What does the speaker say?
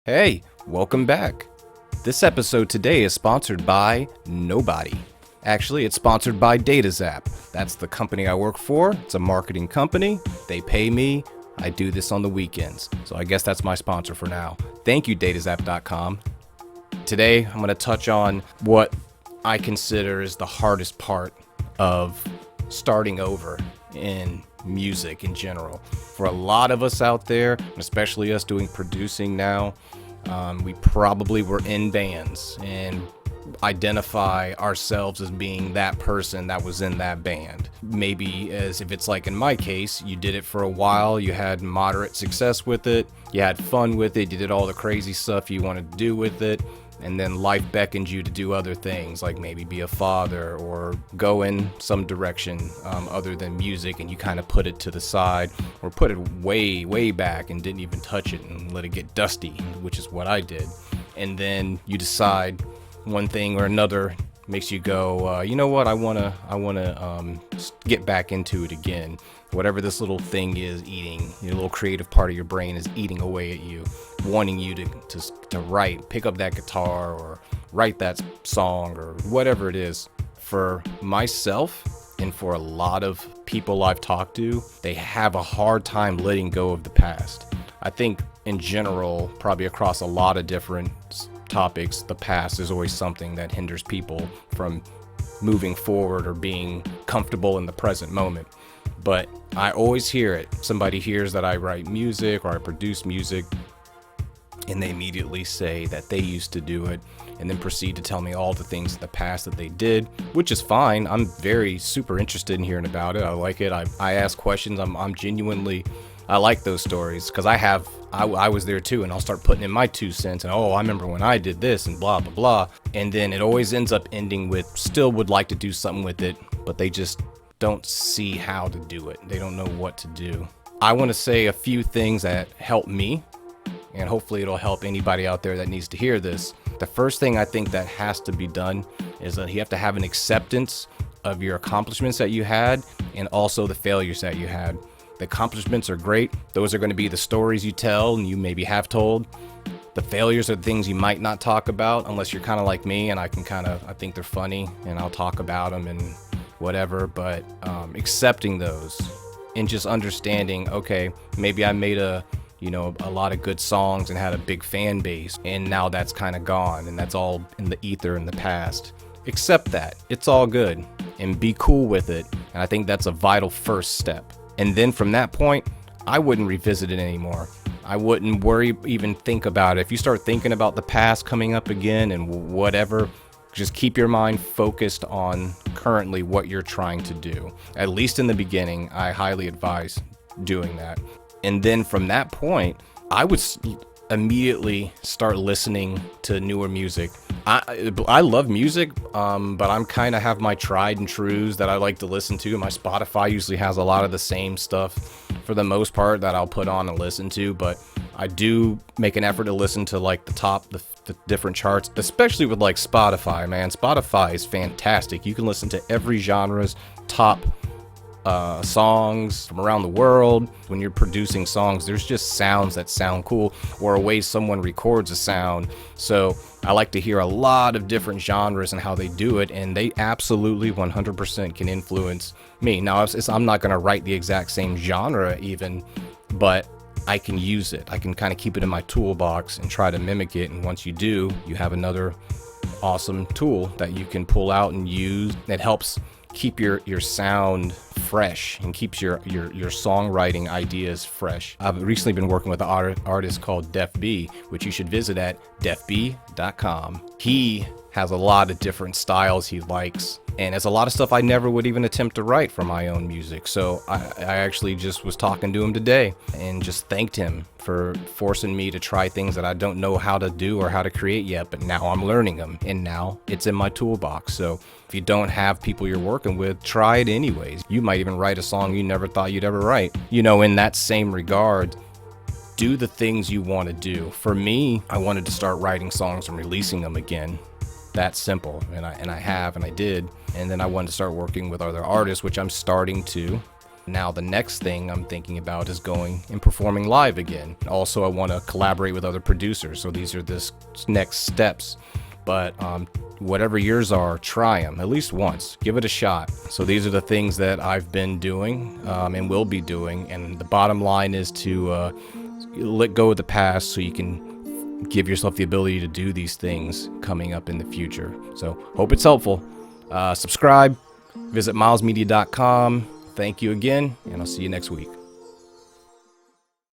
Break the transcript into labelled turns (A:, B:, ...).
A: Hey, welcome back. This episode today is sponsored by nobody. Actually, it's sponsored by DataZap. That's the company I work for. It's a marketing company. They pay me. I do this on the weekends. So I guess that's my sponsor for now. Thank you, datazap.com. Today, I'm going to touch on what I consider is the hardest part of starting over in music in general. For a lot of us out there, especially us doing producing now, we probably were in bands and identify ourselves as being that person that was in that band. Maybe as if it's like in my case, you did it for a while, you had moderate success with it, you had fun with it, you did all the crazy stuff you wanted to do with it, and then life beckoned you to do other things, like maybe be a father or go in some direction other than music, and you kind of put it to the side or put it way back and didn't even touch it and let it get dusty, which is what I did. And then you decide one thing or another makes you go, you know what, I wanna get back into it again. Whatever this little thing is eating, your little creative part of your brain is eating away at you, wanting you to write, pick up that guitar or write that song or whatever it is. For myself and for a lot of people I've talked to, they have a hard time letting go of the past. I think in general, probably across a lot of different topics, the past is always something that hinders people from moving forward or being comfortable in the present moment. But I always hear it. Somebody hears that I write music or I produce music, and they immediately say that they used to do it, and then proceed to tell me all the things in the past that they did, which is fine. I'm very super interested in hearing about it. I like it. I ask questions. I'm genuinely, I like those stories because I was there too, and I'll start putting in my 2 cents and, oh, I remember when I did this and blah, blah, blah. And then it always ends up ending with still would like to do something with it, but they just don't see how to do it. They don't know what to do. I want to say a few things that help me, and hopefully it'll help anybody out there that needs to hear this. The first thing I think that has to be done is that you have to have an acceptance of your accomplishments that you had and also the failures that you had. The accomplishments are great. Those are going to be the stories you tell and you maybe have told. The failures are the things you might not talk about unless you're kind of like me, and I think they're funny and I'll talk about them and whatever, but accepting those and just understanding, okay, maybe I made a lot of good songs and had a big fan base, and now that's kind of gone and that's all in the ether in the past. Accept that. It's all good and be cool with it. And I think that's a vital first step. And then from that point, I wouldn't revisit it anymore. I wouldn't worry, even think about it. If you start thinking about the past coming up again and whatever, just keep your mind focused on currently what you're trying to do. At least in the beginning, I highly advise doing that. And then from that point, I would immediately start listening to newer music. I love music, but I'm kind of have my tried and trues that I like to listen to. My Spotify usually has a lot of the same stuff for the most part that I'll put on and listen to, but I do make an effort to listen to like the different charts, especially with like Spotify, man. Spotify is fantastic. You can listen to every genre's top songs from around the world. When you're producing songs, there's just sounds that sound cool, or a way someone records a sound. So I like to hear a lot of different genres and how they do it, and they absolutely 100% can influence me. Now, I'm not going to write the exact same genre even, but I can use it. I can kind of keep it in my toolbox and try to mimic it, and once you do, you have another awesome tool that you can pull out and use that helps keep your sound fresh and keeps your songwriting ideas fresh. I've recently been working with an artist called Def B, which you should visit at defb.com. He has a lot of different styles he likes, and it's a lot of stuff I never would even attempt to write for my own music. So I actually just was talking to him today and just thanked him for forcing me to try things that I don't know how to do or how to create yet, but now I'm learning them and now it's in my toolbox. So if you don't have people you're working with, try it anyways. You might even write a song you never thought you'd ever write. In that same regard, do the things you want to do. For me, I wanted to start writing songs and releasing them again. That simple. And I did. And then I wanted to start working with other artists, which I'm starting to. Now the next thing I'm thinking about is going and performing live again. Also, I want to collaborate with other producers, so these are the next steps. But whatever yours are, try them at least once. Give it a shot. So these are the things that I've been doing and will be doing. And the bottom line is to let go of the past so you can give yourself the ability to do these things coming up in the future. So hope it's helpful. Subscribe. Visit MylzMedia.com. Thank you again, and I'll see you next week.